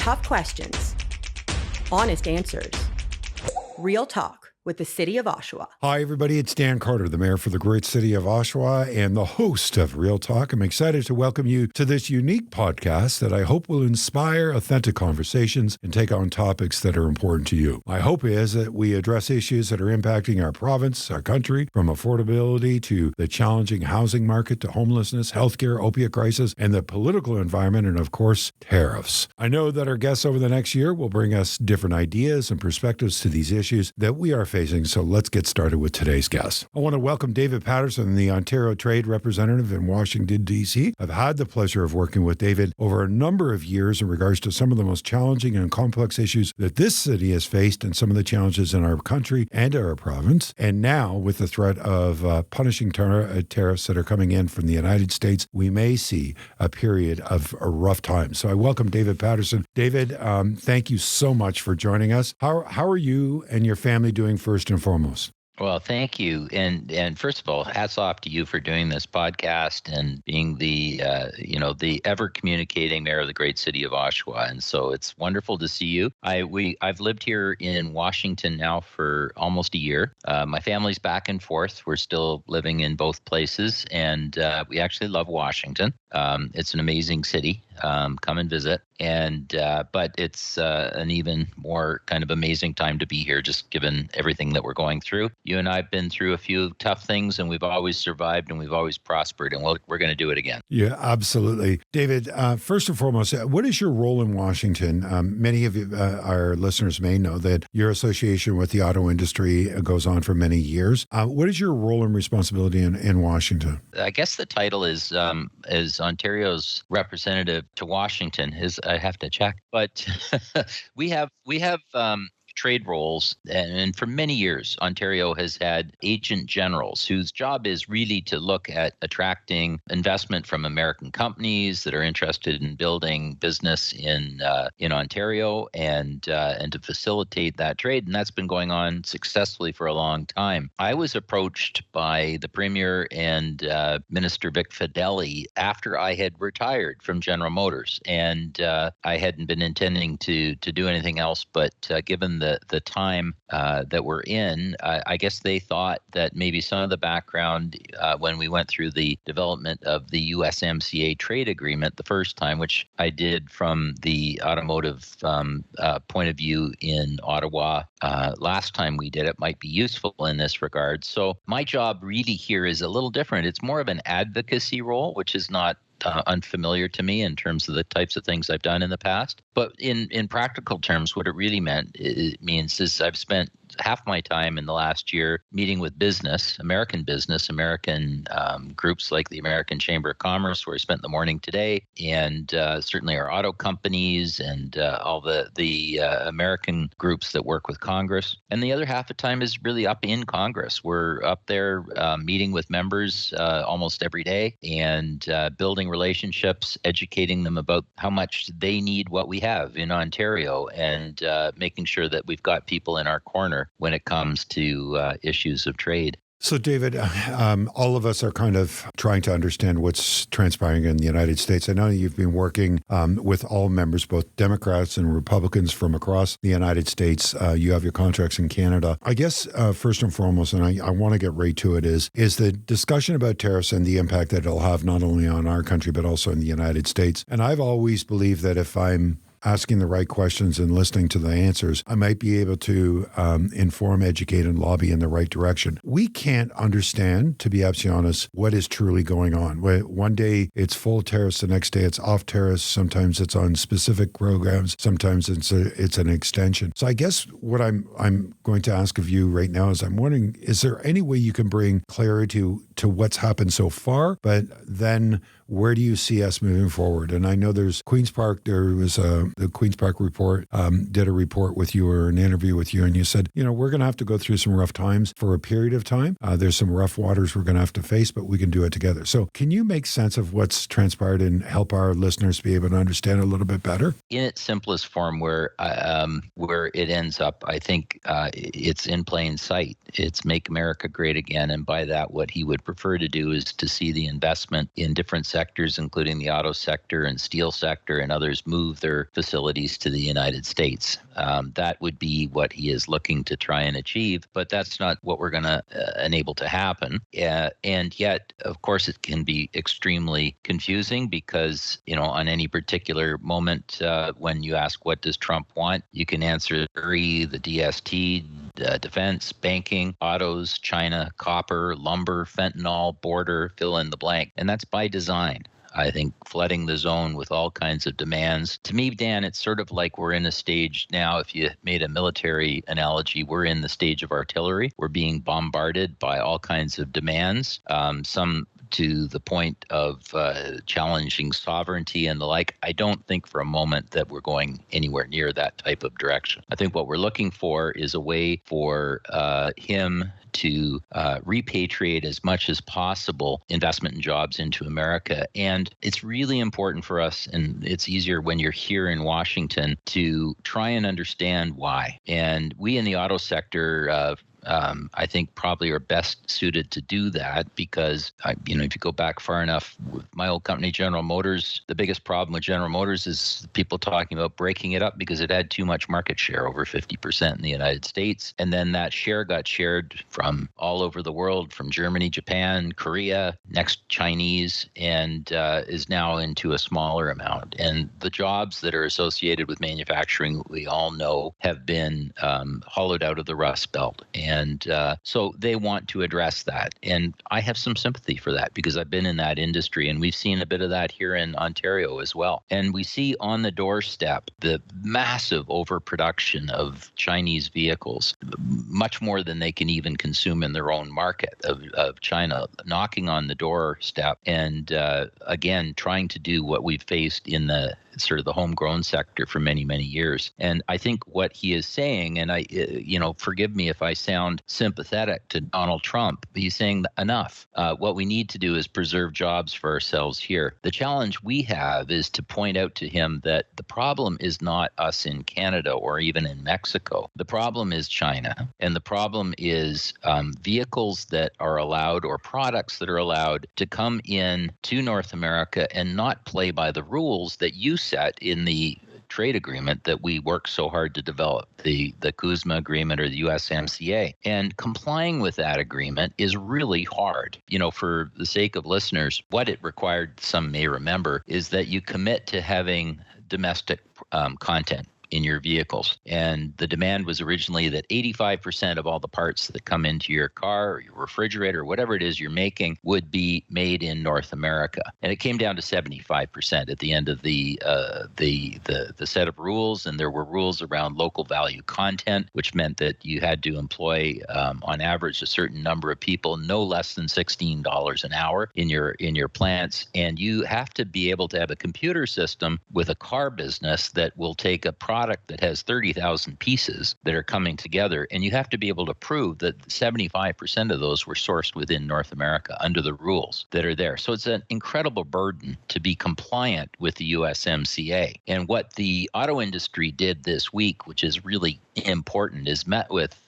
Tough questions, honest answers, real talk with the City of Oshawa. Hi, everybody. It's Dan Carter, the mayor for the great city of Oshawa and the host of Real Talk. I'm excited to welcome you to this unique podcast that I hope will inspire authentic conversations and take on topics that are important to you. My hope is that we address issues that are impacting our province, our country, from affordability to the challenging housing market to homelessness, healthcare, opiate crisis, and the political environment, and of course, tariffs. I know that our guests over the next year will bring us different ideas and perspectives to these issues that we are facing. So let's get started with today's guest. I want to welcome David Paterson, the Ontario Trade Representative in Washington, D.C. I've had the pleasure of working with David over a number of years in regards to some of the most challenging and complex issues that this city has faced and some of the challenges in our country and our province. And now, with the threat of punishing tariffs that are coming in from the United States, we may see a period of a rough time. So I welcome David Paterson. David, thank you so much for joining us. How are you and your family doing first and foremost? Well, thank you. And first of all, hats off to you for doing this podcast and being the ever communicating mayor of the great city of Oshawa. And so it's wonderful to see you. I've lived here in Washington now for almost a year. My family's back and forth. We're still living in both places, and we actually love Washington. It's an amazing city. Come and visit. But it's an even more kind of amazing time to be here, just given everything that we're going through. You and I have been through a few tough things, and we've always survived, and we've always prospered, and we're going to do it again. Yeah, absolutely. David, first and foremost, what is your role in Washington? Many of our listeners may know that your association with the auto industry goes on for many years. What is your role and responsibility in Washington? I guess the title is Ontario's representative to Washington. I have to check, but we have trade roles, and for many years, Ontario has had agent generals whose job is really to look at attracting investment from American companies that are interested in building business in Ontario and to facilitate that trade, and that's been going on successfully for a long time. I was approached by the Premier and Minister Vic Fedeli after I had retired from General Motors, and I hadn't been intending to do anything else, but given the time that we're in, I guess they thought that maybe some of the background when we went through the development of the USMCA trade agreement the first time, which I did from the automotive point of view in Ottawa last time we did it, might be useful in this regard. So my job really here is a little different. It's more of an advocacy role, which is not unfamiliar to me in terms of the types of things I've done in the past. But in practical terms, what it really means is I've spent half my time in the last year meeting with American groups like the American Chamber of Commerce, where I spent the morning today, and certainly our auto companies and all the American groups that work with Congress. And the other half of the time is really up in Congress. We're up there meeting with members almost every day and building relationships, educating them about how much they need what we have in Ontario, and making sure that we've got people in our corner when it comes to issues of trade. So, David, all of us are kind of trying to understand what's transpiring in the United States. I know you've been working with all members, both Democrats and Republicans from across the United States. You have your contracts in Canada. I guess first and foremost, and I want to get right to it, is the discussion about tariffs and the impact that it'll have not only on our country, but also in the United States. And I've always believed that if I'm asking the right questions and listening to the answers, I might be able to inform, educate, and lobby in the right direction. We can't understand, to be absolutely honest, what is truly going on. One day it's full tariffs, the next day it's off tariffs. Sometimes it's on specific programs. Sometimes it's an extension. So I guess what I'm going to ask of you right now is I'm wondering, is there any way you can bring clarity to what's happened so far, but then where do you see us moving forward? And I know there's Queen's Park, there was the Queen's Park report, did a report with you or an interview with you, and you said, we're going to have to go through some rough times for a period of time. There's some rough waters we're going to have to face, but we can do it together. So can you make sense of what's transpired and help our listeners be able to understand a little bit better? In its simplest form, where it ends up, I think it's in plain sight. It's make America great again. And by that, what he would prefer to do is to see the investment in different sectors, including the auto sector and steel sector and others, move their facilities to the United States. That would be what he is looking to try and achieve, but that's not what we're going to enable to happen. And yet, of course, it can be extremely confusing because, on any particular moment, when you ask what does Trump want, you can answer the DST, defense, banking, autos, China, copper, lumber, fentanyl, border, fill in the blank. And that's by design. I think flooding the zone with all kinds of demands. To me, Dan, it's sort of like we're in a stage now, if you made a military analogy, we're in the stage of artillery. We're being bombarded by all kinds of demands, some to the point of challenging sovereignty and the like. I don't think for a moment that we're going anywhere near that type of direction. I think what we're looking for is a way for him to repatriate as much as possible investment and jobs into America. And it's really important for us, and it's easier when you're here in Washington, to try and understand why. And we in the auto sector, I think probably are best suited to do that because, if you go back far enough, with my old company, General Motors, the biggest problem with General Motors is people talking about breaking it up because it had too much market share, over 50% in the United States. And then that share got shared from all over the world, from Germany, Japan, Korea, next Chinese, and is now into a smaller amount. And the jobs that are associated with manufacturing, we all know, have been hollowed out of the Rust Belt. And so they want to address that. And I have some sympathy for that because I've been in that industry, and we've seen a bit of that here in Ontario as well. And we see on the doorstep the massive overproduction of Chinese vehicles, much more than they can even consume in their own market of China, knocking on the doorstep and, again, trying to do what we've faced in the sort of the homegrown sector for many, many years. And I think what he is saying, and forgive me if I sound sympathetic to Donald Trump, but he's saying enough. What we need to do is preserve jobs for ourselves here. The challenge we have is to point out to him that the problem is not us in Canada or even in Mexico. The problem is China. And the problem is vehicles that are allowed or products that are allowed to come in to North America and not play by the rules that you set in the trade agreement that we worked so hard to develop, the CUSMA agreement or the USMCA. And complying with that agreement is really hard. For the sake of listeners, what it required, some may remember, is that you commit to having domestic content in your vehicles. And the demand was originally that 85% of all the parts that come into your car or your refrigerator, whatever it is you're making, would be made in North America. And it came down to 75% at the end of the set of rules. And there were rules around local value content, which meant that you had to employ, on average, a certain number of people, no less than $16 an hour in your plants. And you have to be able to have a computer system with a car business that will take a product that has 30,000 pieces that are coming together, and you have to be able to prove that 75% of those were sourced within North America under the rules that are there. So it's an incredible burden to be compliant with the USMCA. And what the auto industry did this week, which is really important, is met with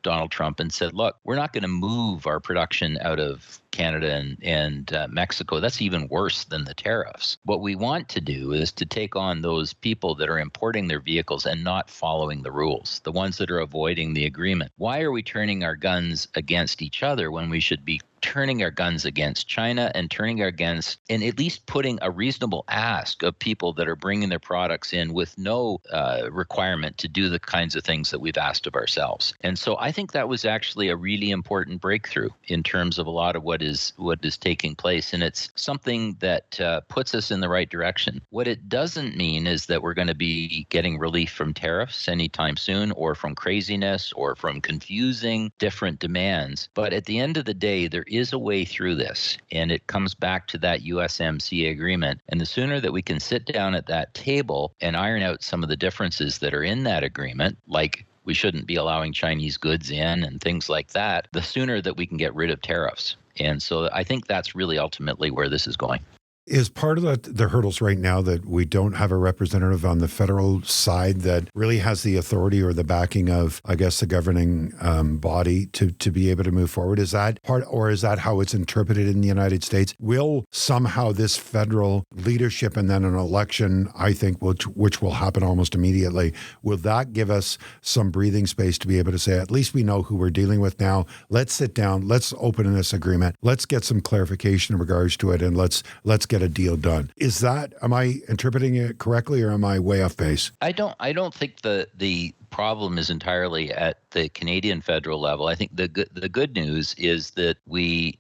Donald Trump and said, look, we're not going to move our production out of Canada and Mexico. That's even worse than the tariffs. What we want to do is to take on those people that are importing their vehicles and not following the rules, the ones that are avoiding the agreement. Why are we turning our guns against each other when we should be turning our guns against China and turning our guns and at least putting a reasonable ask of people that are bringing their products in with no requirement to do the kinds of things that we've asked of ourselves? And so I think that was actually a really important breakthrough in terms of a lot of what is taking place. And it's something that puts us in the right direction. What it doesn't mean is that we're going to be getting relief from tariffs anytime soon, or from craziness, or from confusing different demands. But at the end of the day, there is a way through this, and it comes back to that USMCA agreement. And the sooner that we can sit down at that table and iron out some of the differences that are in that agreement, like we shouldn't be allowing Chinese goods in and things like that, the sooner that we can get rid of tariffs. And so I think that's really ultimately where this is going. Is part of the hurdles right now that we don't have a representative on the federal side that really has the authority or the backing of, I guess, the governing body to be able to move forward? Is that part, or is that how it's interpreted in the United States? Will somehow this federal leadership and then an election, I think, which will happen almost immediately, will that give us some breathing space to be able to say, at least we know who we're dealing with now. Let's sit down. Let's open this agreement. Let's get some clarification in regards to it, and let's get a deal done. Am I interpreting it correctly, or am I way off base? I don't think the problem is entirely at the Canadian federal level. I think the good news is that we've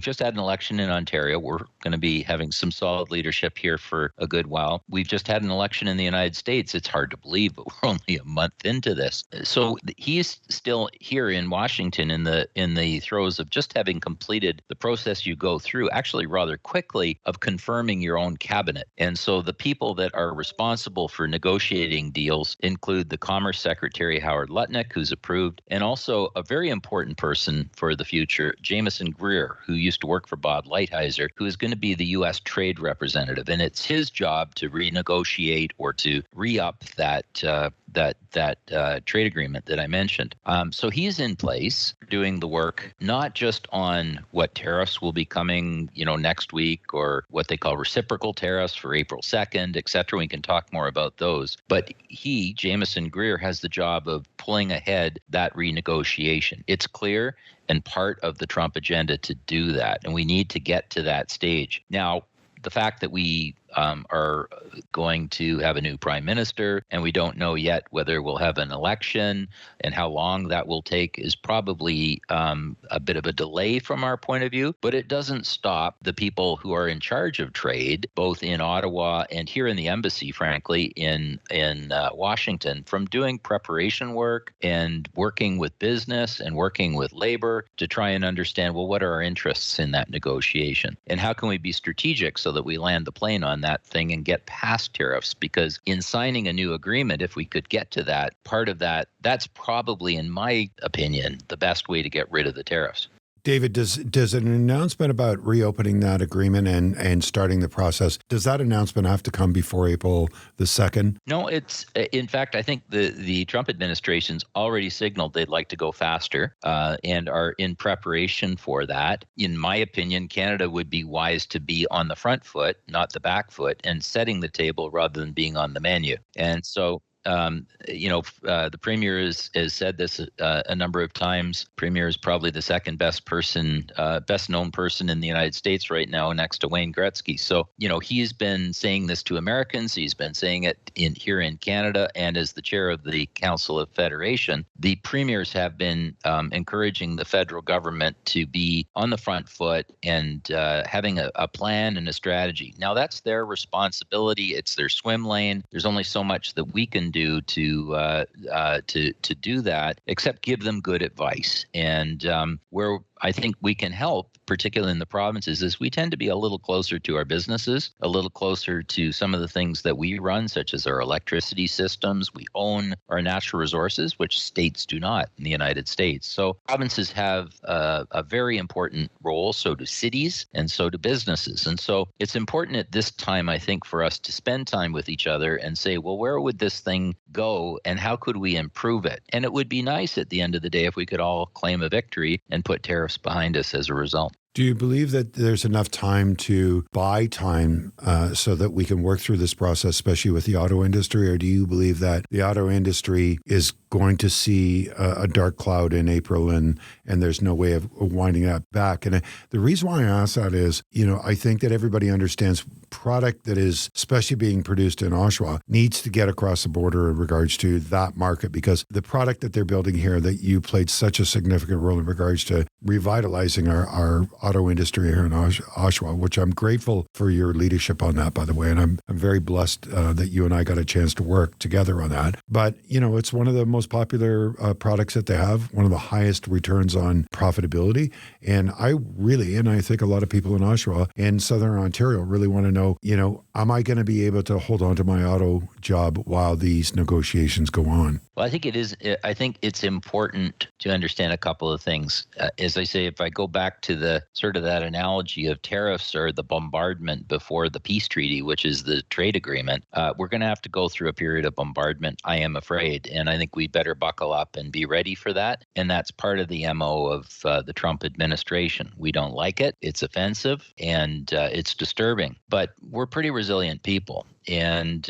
just had an election in Ontario. We're going to be having some solid leadership here for a good while. We've just had an election in the United States. It's hard to believe, but we're only a month into this. So he's still here in Washington in the throes of just having completed the process you go through, actually rather quickly, of confirming your own cabinet. And so the people that are responsible for negotiating deals include the Commerce Secretary, Howard Lutnick, who's approved, and also a very important person for the future, Jameson Greer, who used to work for Bob Lighthizer, who is going to be the U.S. trade representative. And it's his job to renegotiate or to re-up that trade agreement that I mentioned. So he's in place doing the work, not just on what tariffs will be coming, next week, or what they call reciprocal tariffs for April 2nd, et cetera. We can talk more about those. But Jameson Greer, has the job of pulling ahead that renegotiation. It's clear and part of the Trump agenda to do that. And we need to get to that stage. Now, the fact that we are going to have a new prime minister, and we don't know yet whether we'll have an election and how long that will take is probably a bit of a delay from our point of view. But it doesn't stop the people who are in charge of trade, both in Ottawa and here in the embassy, frankly, in Washington, from doing preparation work and working with business and working with labor to try and understand, well, what are our interests in that negotiation? And how can we be strategic so that we land the plane on that thing and get past tariffs? Because in signing a new agreement, if we could get to that, part of that's probably, in my opinion, the best way to get rid of the tariffs. David, does an announcement about reopening that agreement and starting the process, does that announcement have to come before April the 2nd? No, in fact, I think the Trump administration's already signaled they'd like to go faster and are in preparation for that. In my opinion, Canada would be wise to be on the front foot, not the back foot, and setting the table rather than being on the menu. And so the Premier has said this a number of times. Premier is probably the second best known person in the United States right now, next to Wayne Gretzky. So, he's been saying this to Americans. He's been saying it here in Canada, and as the chair of the Council of Federation, the premiers have been encouraging the federal government to be on the front foot and having a plan and a strategy. Now, that's their responsibility. It's their swim lane. There's only so much that we can do to do that, except give them good advice. And where I think we can help, particularly in the provinces, is we tend to be a little closer to our businesses, a little closer to some of the things that we run, such as our electricity systems. We own our natural resources, which states do not in the United States. So provinces have a very important role, so do cities, and so do businesses. And so it's important at this time, I think, for us to spend time with each other and say, well, where would this thing go and how could we improve it? And it would be nice at the end of the day if we could all claim a victory and put tariffs behind us as a result. Do you believe that there's enough time to buy time so that we can work through this process, especially with the auto industry? Or do you believe that the auto industry is going to see a dark cloud in April and there's no way of winding that back? And the reason why I ask that is, I think that everybody understands product that is especially being produced in Oshawa needs to get across the border in regards to that market, because the product that they're building here, that you played such a significant role in regards to revitalizing our auto industry here in Oshawa, which I'm grateful for your leadership on that, by the way. And I'm very blessed that you and I got a chance to work together on that. But, it's one of the most popular products that they have, one of the highest returns on profitability. And I think a lot of people in Oshawa and Southern Ontario really want to know, am I going to be able to hold on to my auto job while these negotiations go on? Well, I think it's important to understand a couple of things. As I say, if I go back to the sort of that analogy of tariffs or the bombardment before the peace treaty, which is the trade agreement. We're going to have to go through a period of bombardment, I am afraid. And I think we better buckle up and be ready for that. And that's part of the MO of the Trump administration. We don't like it. It's offensive and it's disturbing. But we're pretty resilient people. And,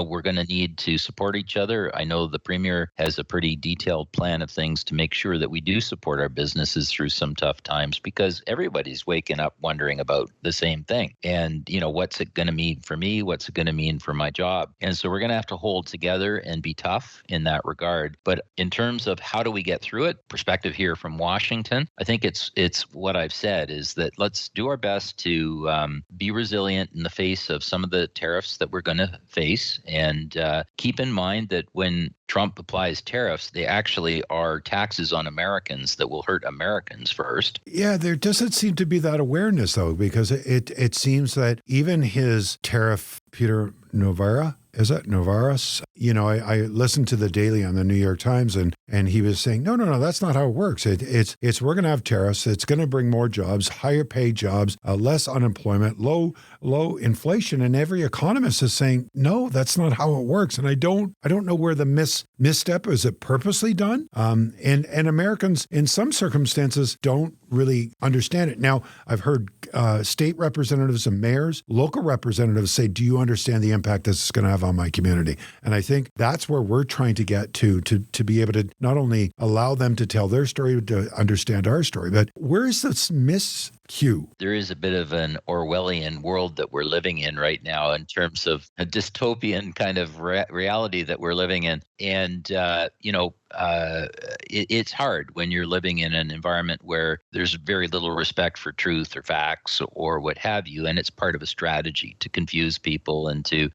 we're going to need to support each other. I know the Premier has a pretty detailed plan of things to make sure that we do support our businesses through some tough times, because everybody's waking up wondering about the same thing. And, what's it going to mean for me? What's it going to mean for my job? And so we're going to have to hold together and be tough in that regard. But in terms of how do we get through it, perspective here from Washington, I think it's what I've said is that let's do our best to be resilient in the face of some of the tariffs that we're going to face, and keep in mind that when Trump applies tariffs, they actually are taxes on Americans that will hurt Americans first. Yeah, there doesn't seem to be that awareness, though, because it seems that even his tariff, Peter Novara, is it Novaris? I listened to the Daily on the New York Times, and he was saying, no, that's not how it works. It's we're going to have tariffs. It's going to bring more jobs, higher paid jobs, less unemployment, low inflation. And every economist is saying, no, that's not how it works. And I don't know where the misstep is. It purposely done? And Americans in some circumstances don't really understand it. Now, I've heard state representatives and mayors, local representatives say, do you understand the impact this is going to have on my community? And I think that's where we're trying to get to be able to not only allow them to tell their story, to understand our story, but where is this miscue? There is a bit of an Orwellian world that we're living in right now in terms of a dystopian kind of reality that we're living in. And, it's hard when you're living in an environment where there's very little respect for truth or facts or what have you. And it's part of a strategy to confuse people and to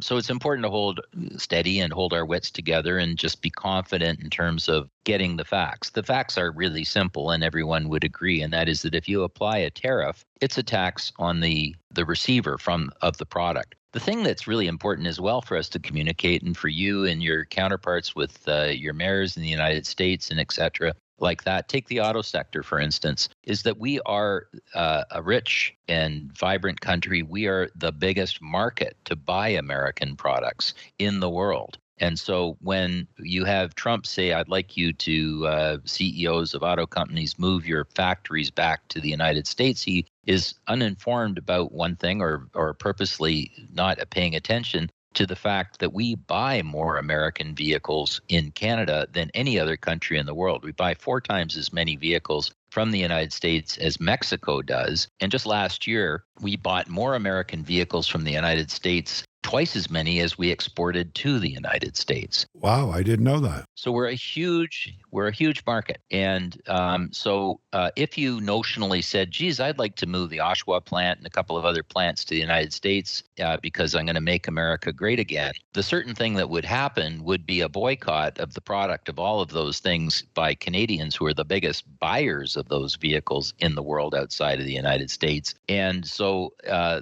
so it's important to hold steady and hold our wits together and just be confident in terms of getting the facts. The facts are really simple, and everyone would agree, and that is that if you apply a tariff, it's a tax on the receiver of the product. The thing that's really important as well for us to communicate, and for you and your counterparts with your mayors in the United States and et cetera, like that, take the auto sector, for instance, is that we are a rich and vibrant country. We are the biggest market to buy American products in the world. And so when you have Trump say, I'd like you to, CEOs of auto companies, move your factories back to the United States, he is uninformed about one thing or purposely not paying attention to the fact that we buy more American vehicles in Canada than any other country in the world. We buy 4 times as many vehicles from the United States as Mexico does. And just last year, we bought more American vehicles from the United States, twice as many as we exported to the United States. Wow, I didn't know that. So we're a huge market. And so if you notionally said, geez, I'd like to move the Oshawa plant and a couple of other plants to the United States because I'm going to make America great again, the certain thing that would happen would be a boycott of the product of all of those things by Canadians, who are the biggest buyers of those vehicles in the world outside of the United States. And so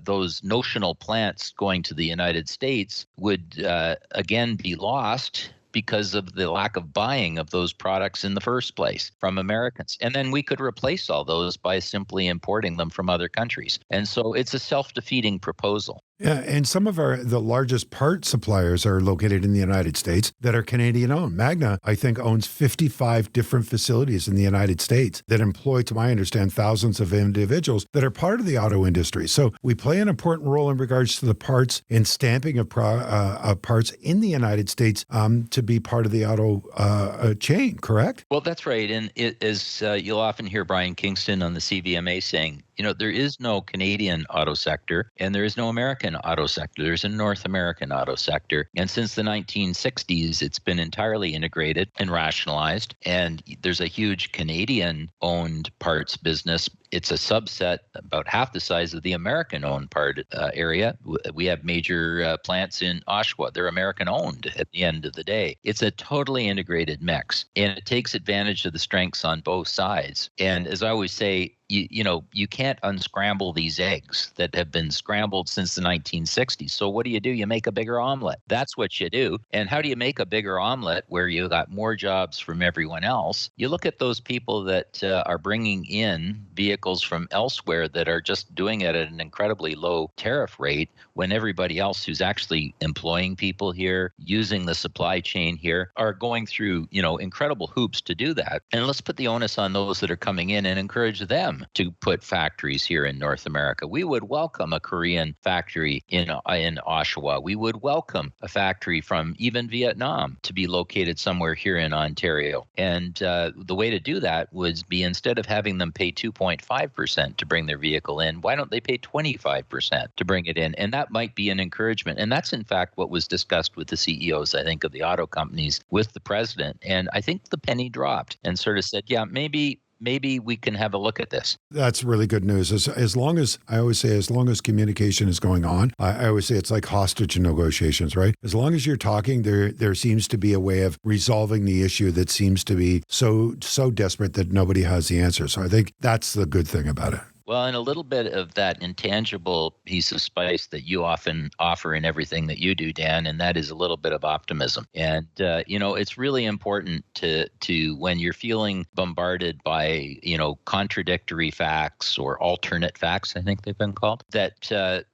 those notional plants going to the United States would again be lost because of the lack of buying of those products in the first place from Americans. And then we could replace all those by simply importing them from other countries. And so it's a self-defeating proposal. Yeah, and some of the largest part suppliers are located in the United States that are Canadian-owned. Magna, I think, owns 55 different facilities in the United States that employ, to my understanding, thousands of individuals that are part of the auto industry. So we play an important role in regards to the parts and stamping of parts in the United States to be part of the auto chain, correct? Well, that's right. And you'll often hear Brian Kingston on the CVMA saying, there is no Canadian auto sector and there is no American auto sector. There's a North American auto sector. And since the 1960s, it's been entirely integrated and rationalized. And there's a huge Canadian-owned parts business. It's a subset, about half the size of the American-owned part area. We have major plants in Oshawa. They're American-owned at the end of the day. It's a totally integrated mix, and it takes advantage of the strengths on both sides. And as I always say, you can't unscramble these eggs that have been scrambled since the 1960s. So what do? You make a bigger omelet. That's what you do. And how do you make a bigger omelet where you got more jobs from everyone else? You look at those people that are bringing in vehicles from elsewhere that are just doing it at an incredibly low tariff rate, when everybody else who's actually employing people here, using the supply chain here, are going through, incredible hoops to do that. And let's put the onus on those that are coming in and encourage them to put factories here in North America. We would welcome a Korean factory in Oshawa. We would welcome a factory from even Vietnam to be located somewhere here in Ontario. And the way to do that would be, instead of having them pay 2.5% to bring their vehicle in, why don't they pay 25% to bring it in? And that might be an encouragement. And that's in fact what was discussed with the CEOs, I think, of the auto companies with the president. And I think the penny dropped and sort of said, yeah, maybe we can have a look at this. That's really good news. As long as, I always say, as long as communication is going on, I always say it's like hostage negotiations, right? As long as you're talking, there seems to be a way of resolving the issue that seems to be so desperate that nobody has the answer. So I think that's the good thing about it. Well, and a little bit of that intangible piece of spice that you often offer in everything that you do, Dan, and that is a little bit of optimism. And, it's really important to when you're feeling bombarded by, contradictory facts or alternate facts, I think they've been called, that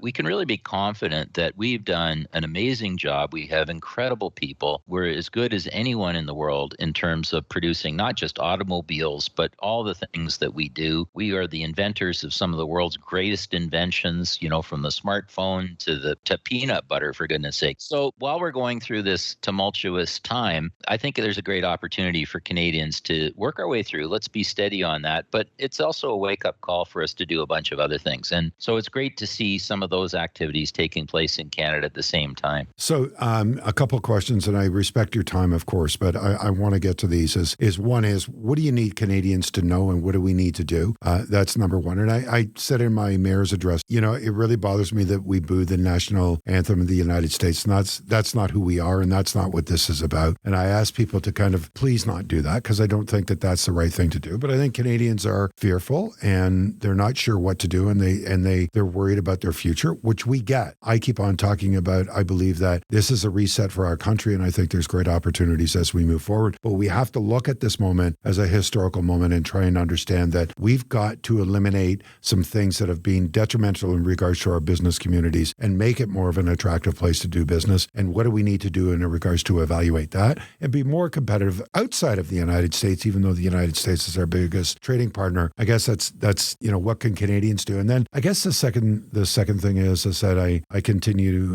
we can really be confident that we've done an amazing job. We have incredible people. We're as good as anyone in the world in terms of producing not just automobiles, but all the things that we do. We are the inventors of some of the world's greatest inventions, from the smartphone to peanut butter, for goodness sake. So while we're going through this tumultuous time, I think there's a great opportunity for Canadians to work our way through. Let's be steady on that. But it's also a wake-up call for us to do a bunch of other things. And so it's great to see some of those activities taking place in Canada at the same time. So a couple of questions, and I respect your time, of course, but I want to get to these. One is, what do you need Canadians to know, and what do we need to do? That's number one. And I said in my mayor's address, it really bothers me that we boo the national anthem of the United States. And that's not who we are, and that's not what this is about. And I ask people to kind of please not do that, because I don't think that that's the right thing to do. But I think Canadians are fearful, and they're not sure what to do, and they're worried about their future, which we get. I keep on talking about, I believe that this is a reset for our country, and I think there's great opportunities as we move forward. But we have to look at this moment as a historical moment and try and understand that we've got to eliminate some things that have been detrimental in regards to our business communities and make it more of an attractive place to do business. And what do we need to do in regards to evaluate that and be more competitive outside of the United States, even though the United States is our biggest trading partner? I guess that's what can Canadians do? And then I guess the second thing is that I continue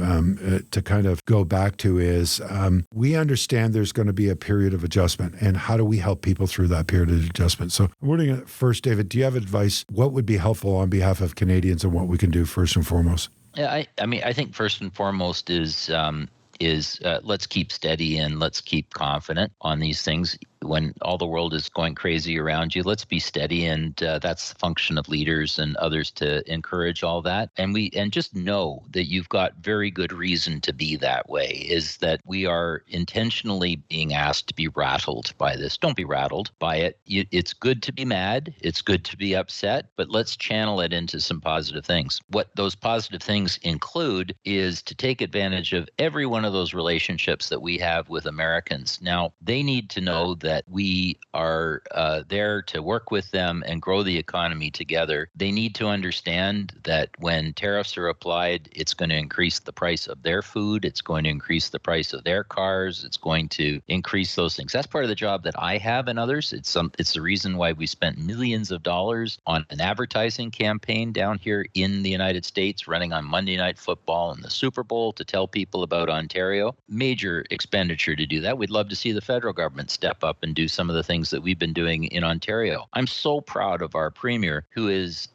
to kind of go back to is we understand there's going to be a period of adjustment, and how do we help people through that period of adjustment? So I'm wondering, first, David, do you have advice? What would be helpful on behalf of Canadians and what we can do first and foremost? Yeah, I think first and foremost is let's keep steady and let's keep confident on these things. When all the world is going crazy around you, let's be steady, and that's the function of leaders and others to encourage all that. And just know that you've got very good reason to be that way. Is that we are intentionally being asked to be rattled by this. Don't be rattled by it. It's good to be mad. It's good to be upset, but let's channel it into some positive things. What those positive things include is to take advantage of every one of those relationships that we have with Americans. Now, they need to know that we are there to work with them and grow the economy together. They need to understand that when tariffs are applied, it's going to increase the price of their food. It's going to increase the price of their cars. It's going to increase those things. That's part of the job that I have and others. It's the reason why we spent millions of dollars on an advertising campaign down here in the United States, running on Monday Night Football and the Super Bowl to tell people about Ontario. Major expenditure to do that. We'd love to see the federal government step up and do some of the things that we've been doing in Ontario. I'm so proud of our premier, who is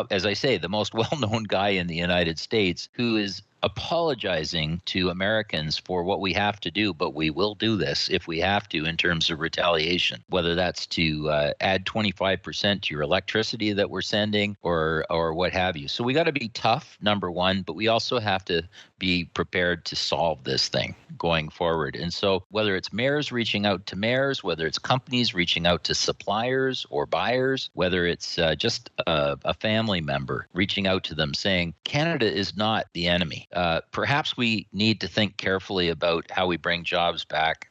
as I say, the most well-known guy in the United States, who is apologizing to Americans for what we have to do, but we will do this if we have to in terms of retaliation, whether that's to add 25% to your electricity that we're sending or what have you. So we got to be tough, number one, but we also have to be prepared to solve this thing going forward. And so whether it's mayors reaching out to mayors, whether it's companies reaching out to suppliers or buyers, whether it's just a family member reaching out to them saying, Canada is not the enemy. Perhaps we need to think carefully about how we bring jobs back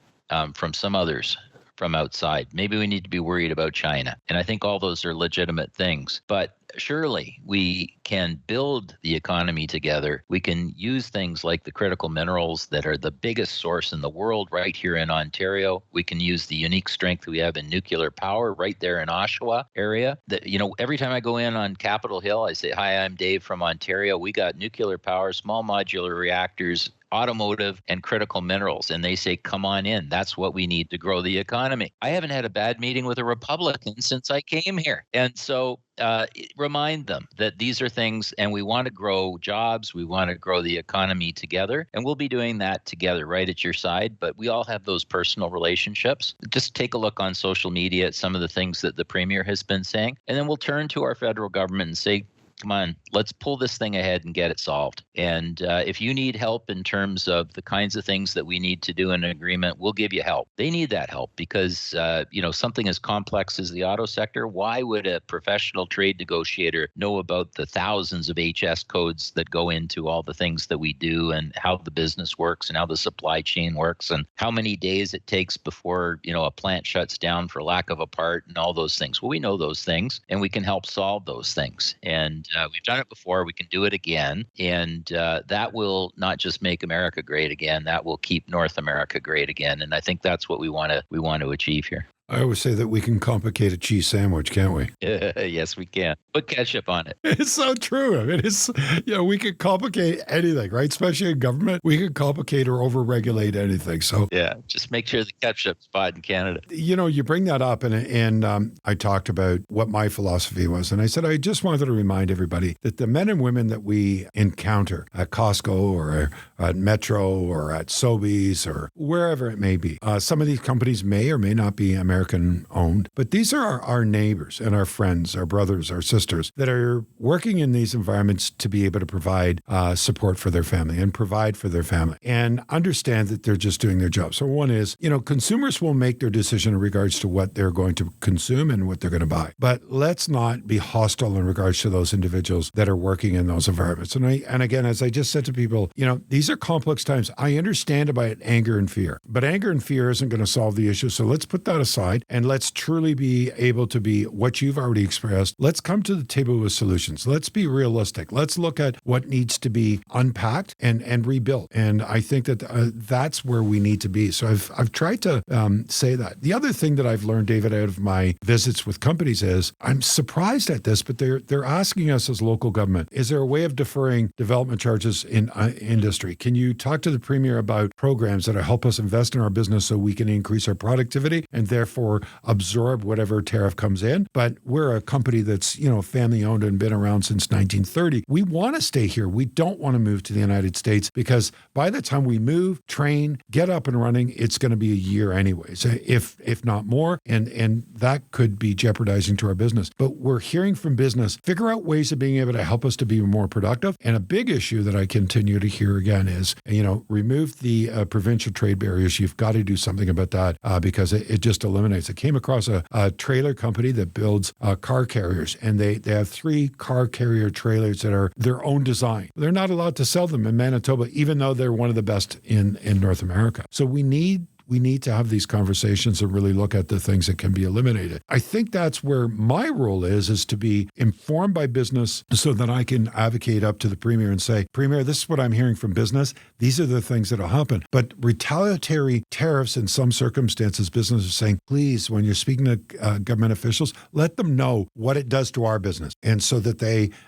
from some others from outside. Maybe we need to be worried about China. And I think all those are legitimate things. But surely we can build the economy together. We can use things like the critical minerals that are the biggest source in the world right here in Ontario. We can use the unique strength we have in nuclear power right there in Oshawa area. That, every time I go in on Capitol Hill, I say, hi, I'm Dave from Ontario. We got nuclear power, small modular reactors, automotive, and critical minerals. And they say, come on in. That's what we need to grow the economy. I haven't had a bad meeting with a Republican since I came here. And so remind them that these are things, and we want to grow jobs. We want to grow the economy together. And we'll be doing that together right at your side. But we all have those personal relationships. Just take a look on social media at some of the things that the Premier has been saying. And then we'll turn to our federal government and say, come on, let's pull this thing ahead and get it solved. And if you need help in terms of the kinds of things that we need to do in an agreement, we'll give you help. They need that help because, something as complex as the auto sector, why would a professional trade negotiator know about the thousands of HS codes that go into all the things that we do and how the business works and how the supply chain works and how many days it takes before, a plant shuts down for lack of a part and all those things? Well, we know those things and we can help solve those things. And we've done it before. We can do it again. And that will not just make America great again. That will keep North America great again. And I think that's what we want to achieve here. I always say that we can complicate a cheese sandwich, can't we? Yes, we can. Put ketchup on it. It's so true. I mean, we could complicate anything, right? Especially in government, we could complicate or overregulate anything. So yeah, just make sure the ketchup's bought in Canada. You bring that up, and I talked about what my philosophy was, and I said I just wanted to remind everybody that the men and women that we encounter at Costco or at Metro or at Sobeys or wherever it may be, some of these companies may or may not be American owned, but these are our neighbors and our friends, our brothers, our sisters that are working in these environments to be able to provide support for their family and provide for their family and understand that they're just doing their job. So one is, consumers will make their decision in regards to what they're going to consume and what they're going to buy. But let's not be hostile in regards to those individuals that are working in those environments. And again, as I just said to people, these are complex times. I understand about anger and fear, but anger and fear isn't going to solve the issue. So let's put that aside and let's truly be able to be what you've already expressed. Let's come to the table with solutions. Let's be realistic. Let's look at what needs to be unpacked and rebuilt. And I think that that's where we need to be. So I've tried to say that. The other thing that I've learned, David, out of my visits with companies is I'm surprised at this, but they're asking us as local government, is there a way of deferring development charges in industry? Can you talk to the Premier about programs that help us invest in our business so we can increase our productivity and therefore absorb whatever tariff comes in? But we're a company that's, family owned and been around since 1930. We want to stay here. We don't want to move to the United States because by the time we move, train, get up and running, it's going to be a year anyways, if not more. And that could be jeopardizing to our business. But we're hearing from business, figure out ways of being able to help us to be more productive. And a big issue that I continue to hear again is, remove the provincial trade barriers. You've got to do something about that because it just eliminates. I came across a trailer company that builds car carriers, and they have 3 car carrier trailers that are their own design. They're not allowed to sell them in Manitoba, even though they're one of the best in North America. So we need to have these conversations and really look at the things that can be eliminated. I think that's where my role is to be informed by business so that I can advocate up to the Premier and say, Premier, this is what I'm hearing from business. These are the things that will happen. But retaliatory tariffs in some circumstances, business is saying, please, when you're speaking to government officials, let them know what it does to our business. And so that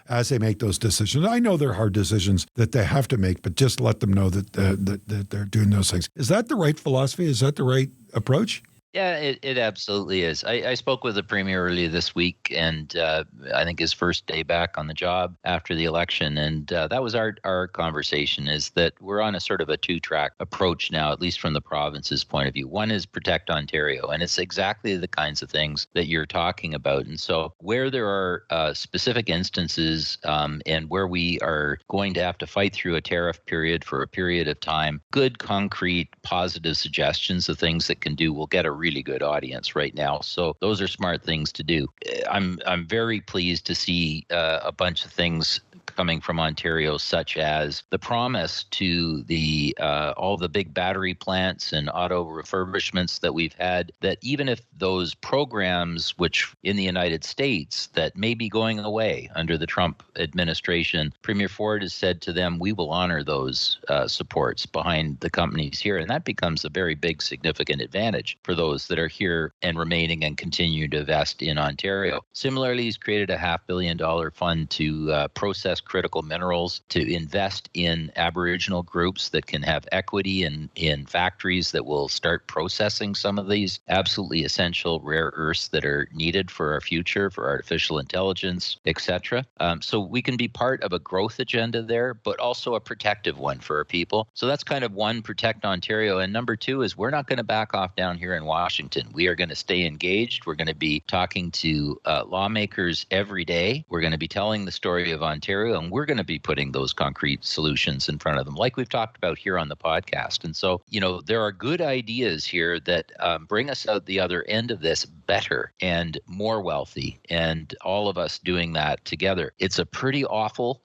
as they make those decisions, I know they're hard decisions that they have to make, but just let them know that they're doing those things. Is that the right philosophy? Is that the right approach? Yeah, it absolutely is. I spoke with the premier earlier this week, and I think his first day back on the job after the election, and that was our conversation, is that we're on a sort of a two-track approach now, at least from the province's point of view. One is Protect Ontario, and it's exactly the kinds of things that you're talking about. And so where there are specific instances and where we are going to have to fight through a tariff period for a period of time, good, concrete, positive suggestions of things that can do will get a really good audience right now. So those are smart things to do. I'm very pleased to see a bunch of things coming from Ontario, such as the promise to the all the big battery plants and auto refurbishments that we've had, that even if those programs, which in the United States, that may be going away under the Trump administration, Premier Ford has said to them, we will honor those supports behind the companies here. And that becomes a very big, significant advantage for those that are here and remaining and continue to invest in Ontario. Similarly, he's created a $500 million fund to process critical minerals, to invest in Aboriginal groups that can have equity in factories that will start processing some of these absolutely essential rare earths that are needed for our future, for artificial intelligence, etc. So we can be part of a growth agenda there, but also a protective one for our people. So that's kind of one, Protect Ontario. And number two is we're not going to back off down here in Washington. We are going to stay engaged. We're going to be talking to lawmakers every day. We're going to be telling the story of Ontario, and we're going to be putting those concrete solutions in front of them, like we've talked about here on the podcast. And so, there are good ideas here that bring us out the other end of this better and more wealthy, and all of us doing that together. It's a pretty awful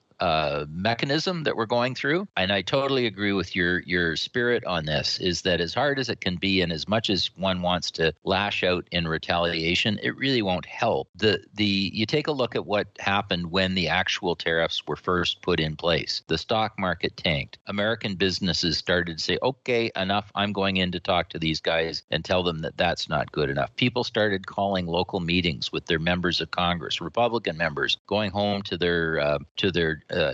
mechanism that we're going through. And I totally agree with your spirit on this, is that as hard as it can be, and as much as one wants to lash out in retaliation, it really won't help. You take a look at what happened when the actual tariffs were first put in place. The stock market tanked. American businesses started to say, okay, enough. I'm going in to talk to these guys and tell them that that's not good enough. People started calling local meetings with their members of Congress, Republican members, going home to their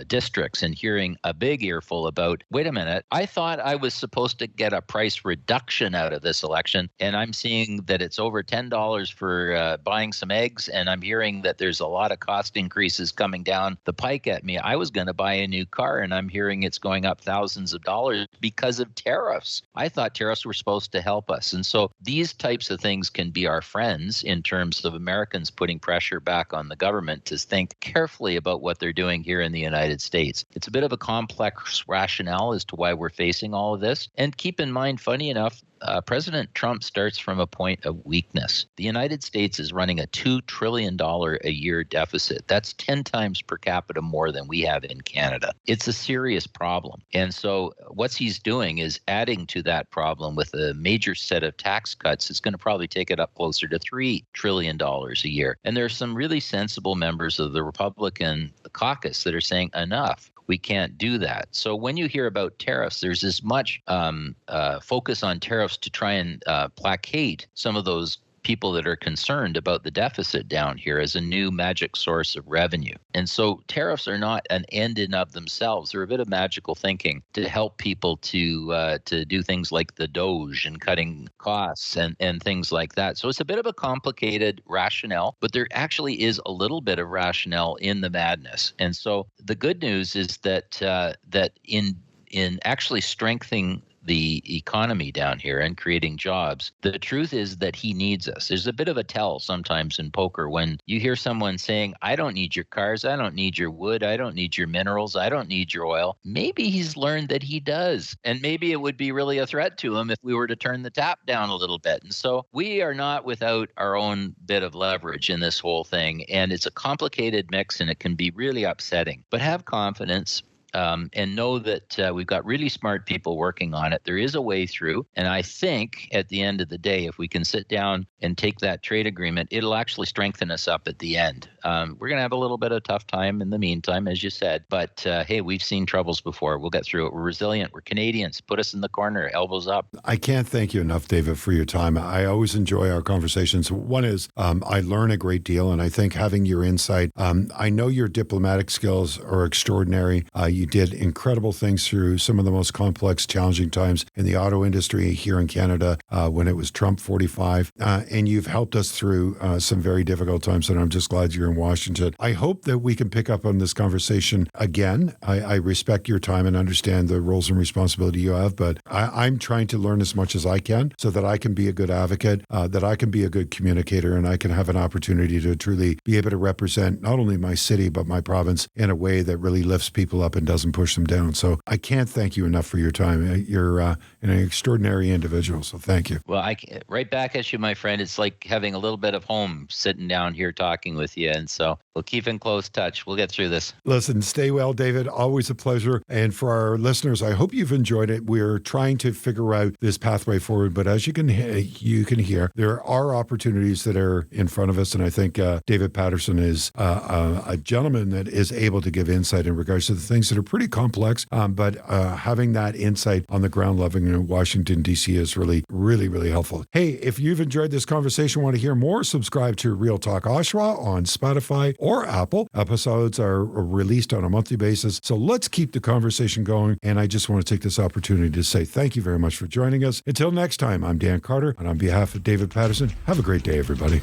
districts and hearing a big earful about, wait a minute, I thought I was supposed to get a price reduction out of this election, and I'm seeing that it's over $10 for buying some eggs, and I'm hearing that there's a lot of cost increases coming down the pike at me. I was going to buy a new car, and I'm hearing it's going up thousands of dollars because of tariffs. I thought tariffs were supposed to help us. And so these types of things can be our friends in terms of Americans putting pressure back on the government to think carefully about what they're doing here in the United States. It's a bit of a complex rationale as to why we're facing all of this. And keep in mind, funny enough, President Trump starts from a point of weakness. The United States is running a $2 trillion a year deficit. That's 10 times per capita more than we have in Canada. It's a serious problem. And so what he's doing is adding to that problem with a major set of tax cuts. It's going to probably take it up closer to $3 trillion a year. And there are some really sensible members of the Republican caucus that are saying enough. We can't do that. So when you hear about tariffs, there's as much focus on tariffs to try and placate some of those people that are concerned about the deficit down here as a new magic source of revenue. And so tariffs are not an end in of themselves. They're a bit of magical thinking to help people to do things like the Doge and cutting costs and things like that. So it's a bit of a complicated rationale, but there actually is a little bit of rationale in the madness. And so the good news is that in actually strengthening the economy down here and creating jobs, the truth is that he needs us. There's a bit of a tell sometimes in poker when you hear someone saying, I don't need your cars, I don't need your wood, I don't need your minerals, I don't need your oil. Maybe he's learned that he does. And maybe it would be really a threat to him if we were to turn the tap down a little bit. And so we are not without our own bit of leverage in this whole thing. And it's a complicated mix and it can be really upsetting. But have confidence. And know that we've got really smart people working on it. There is a way through. And I think at the end of the day, if we can sit down and take that trade agreement, it'll actually strengthen us up at the end. We're going to have a little bit of a tough time in the meantime, as you said. But hey, we've seen troubles before. We'll get through it. We're resilient. We're Canadians. Put us in the corner, elbows up. I can't thank you enough, David, for your time. I always enjoy our conversations. One is I learn a great deal, and I think having your insight, I know your diplomatic skills are extraordinary. You did incredible things through some of the most complex, challenging times in the auto industry here in Canada when it was Trump 45. And you've helped us through some very difficult times, and I'm just glad you're in Washington. I hope that we can pick up on this conversation again. I respect your time and understand the roles and responsibility you have, but I'm trying to learn as much as I can so that I can be a good advocate, that I can be a good communicator, and I can have an opportunity to truly be able to represent not only my city, but my province in a way that really lifts people up and doesn't push them down. So I can't thank you enough for your time. You're an extraordinary individual, so thank you. Well, right back at you, my friend. It's like having a little bit of home sitting down here talking with you. And so we'll keep in close touch. We'll get through this. Listen, stay well, David. Always a pleasure. And for our listeners, I hope you've enjoyed it. We're trying to figure out this pathway forward, but as you can hear, there are opportunities that are in front of us. And I think David Paterson is a gentleman that is able to give insight in regards to the things that are pretty complex. But having that insight on the ground level in Washington, D.C. is really, really, really helpful. Hey, if you've enjoyed this conversation, want to hear more, subscribe to Real Talk Oshawa on Spotify or Apple. Episodes are released on a monthly basis. So let's keep the conversation going. And I just want to take this opportunity to say thank you very much for joining us. Until next time, I'm Dan Carter, and on behalf of David Paterson, have a great day, everybody.